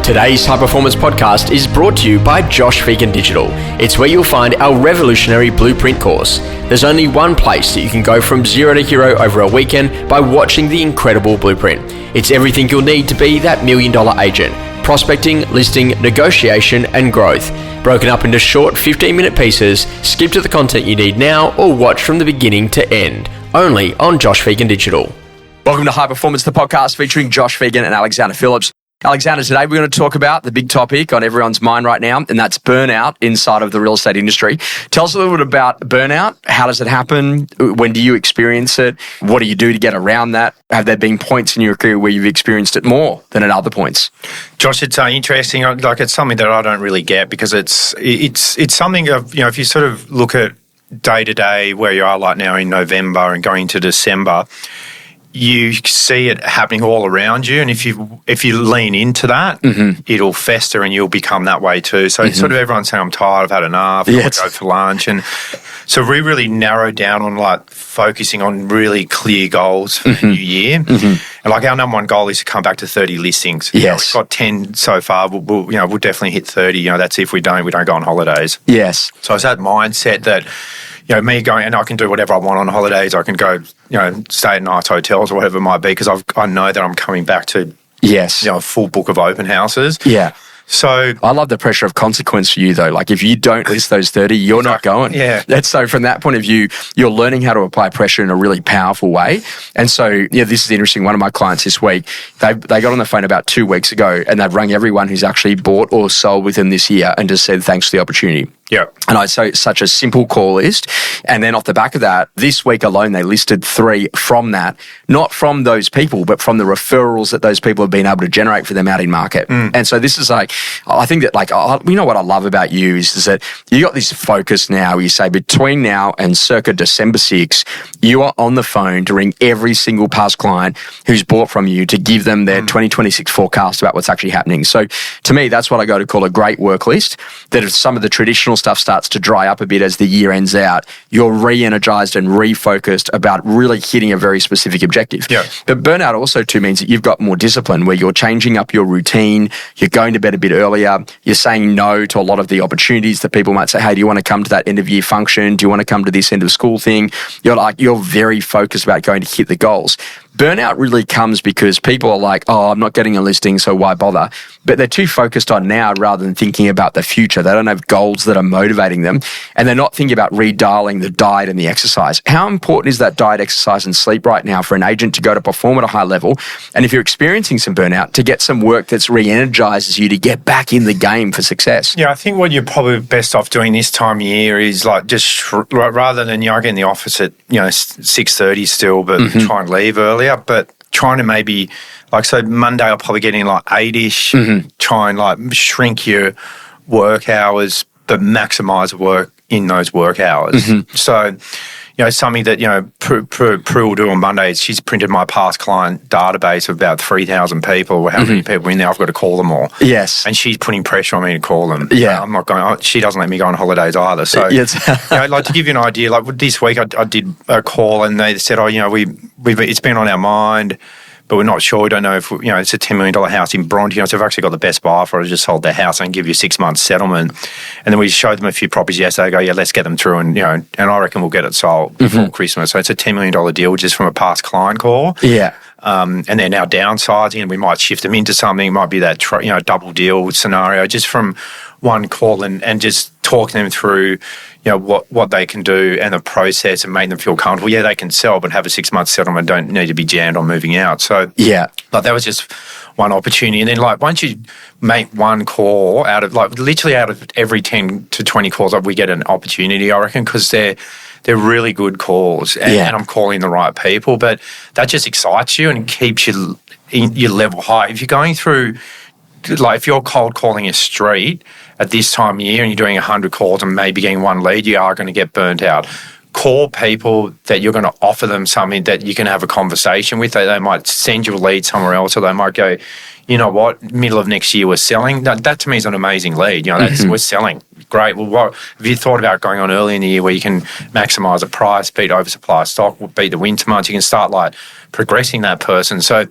Today's High Performance Podcast is brought to you by Josh Phegan Digital. It's where you'll find our revolutionary blueprint course. There's only one place that you can go from zero to hero over a weekend by watching the incredible blueprint. It's everything you'll need to be that $1 million agent. Prospecting, listing, negotiation, and growth. Broken up into short 15-minute pieces, skip to the content you need now or watch from the beginning to end. Only on Josh Phegan Digital. Welcome to High Performance, the podcast featuring Josh Phegan and Alexander Phillips. Alexander, today we're going to talk about the big topic on everyone's mind right now, and that's burnout inside of the real estate industry. Tell us a little bit about burnout. How does it happen? When do you experience it? What do you do to get around that? Have there been points in your career where you've experienced it more than at other points? Josh, it's interesting. Like, it's something that I don't really get because it's something of, if you sort of look at day to day where you are like now in November and going into December, you see it happening all around you, and if you lean into that, it'll fester and you'll become that way too. So it's sort of everyone's saying, I'm tired, I've had enough, I want to go for lunch. And so we really narrowed down on like focusing on really clear goals for the new year. And like our number one goal is to come back to 30 listings. Yes. We've got 10 so far. We'll definitely hit 30. That's if we don't go on holidays. Yes. So it's that mindset that, me going, and I can do whatever I want on holidays. I can go, stay at nice hotels or whatever it might be because I know that I'm coming back to, a full book of open houses. Yeah. So I love the pressure of consequence for you though. Like if you don't list those 30, you're not going. Yeah. So from that point of view, you're learning how to apply pressure in a really powerful way. And so, this is interesting. One of my clients this week, they got on the phone about 2 weeks ago and they've rung everyone who's actually bought or sold with them this year and just said, thanks for the opportunity. Yeah. And I'd say it's such a simple call list. And then off the back of that, this week alone, they listed 3 from that, not from those people, but from the referrals that those people have been able to generate for them out in market. And so this is like, I think that what I love about you is that you got this focus now. You say between now and circa December 6, you are on the phone to ring every single past client who's bought from you to give them their 2026 forecast about what's actually happening. So to me, that's what I go to call a great work list, that if some of the traditional stuff starts to dry up a bit as the year ends out, you're re-energized and refocused about really hitting a very specific objective. Yeah. But burnout also too means that you've got more discipline where you're changing up your routine, you're going to bed a bit earlier, you're saying no to a lot of the opportunities that people might say, hey, do you want to come to that end of year function? Do you want to come to this end of school thing? You're very focused about going to hit the goals. Burnout really comes because people are like, oh, I'm not getting a listing, so why bother? But they're too focused on now rather than thinking about the future. They don't have goals that are motivating them, and they're not thinking about redialing the diet and the exercise. How important is that diet, exercise, and sleep right now for an agent to go to perform at a high level? And if you're experiencing some burnout, to get some work that's re-energizes you to get back in the game for success. Yeah, I think what you're probably best off doing this time of year is like just rather than I get in the office at 6:30 still, but try and leave earlier. But trying to maybe so Monday I'll probably get in like 8-ish. Try and like shrink your work hours, but maximise work in those work hours. So, something that, Prue will do on Mondays, she's printed my past client database of about 3,000 people. How many people are in there? I've got to call them all. Yes. And she's putting pressure on me to call them. Yeah. I'm not going, she doesn't let me go on holidays either. So, to give you an idea, like this week I did a call and they said, it's been on our mind, but we're not sure. We don't know if, it's a $10 million house in Bronte. So I've actually got the best buyer for it. I just sold their house and give you 6 months settlement. And then we showed them a few properties yesterday. They go, let's get them through. And, and I reckon we'll get it sold before Christmas. So it's a $10 million deal just from a past client call. Yeah. And they're now downsizing and we might shift them into something. It might be that, double deal scenario just from one call and just talking them through, what they can do and the process and make them feel comfortable. Yeah, they can sell, but have a 6 month settlement, don't need to be jammed on moving out. So that was just one opportunity. And then once you make one call out of literally out of every 10 to 20 calls, we get an opportunity, I reckon, because they're really good calls and I'm calling the right people. But that just excites you and keeps your level high. If you're going through, if you're cold calling a street at this time of year and you're doing 100 calls and maybe getting one lead, you are going to get burnt out. Call people that you're going to offer them something that you can have a conversation with. They might send you a lead somewhere else, or they might go, you know what, middle of next year we're selling. That to me is an amazing lead. We're selling. Great. Well, what have you thought about going on early in the year where you can maximise the price, beat oversupply of stock, beat the winter months? You can start progressing that person. So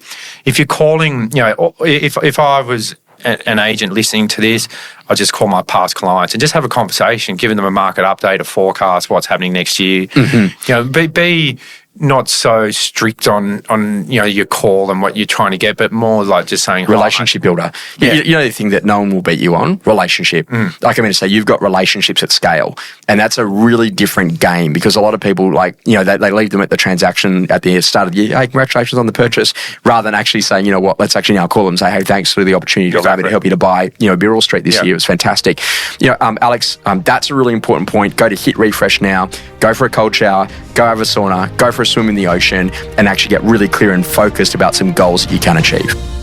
if you're calling, if I was an agent listening to this, I just call my past clients and just have a conversation, giving them a market update, a forecast, what's happening next year. Be not so strict on your call and what you're trying to get, but more like just saying relationship builder. Yeah. You know the thing that no one will beat you on? Relationship. Like I'm going to say, you've got relationships at scale, and that's a really different game because a lot of people they leave them at the transaction at the start of the year. Hey, congratulations on the purchase, rather than actually saying, you know what, let's actually now call them and say, hey, thanks for the opportunity to help you to buy Birrell Street this year. It was fantastic. Alex, that's a really important point. Go to hit refresh now. Go for a cold shower. Go have a sauna. Go for a swim in the ocean, and actually get really clear and focused about some goals that you can achieve.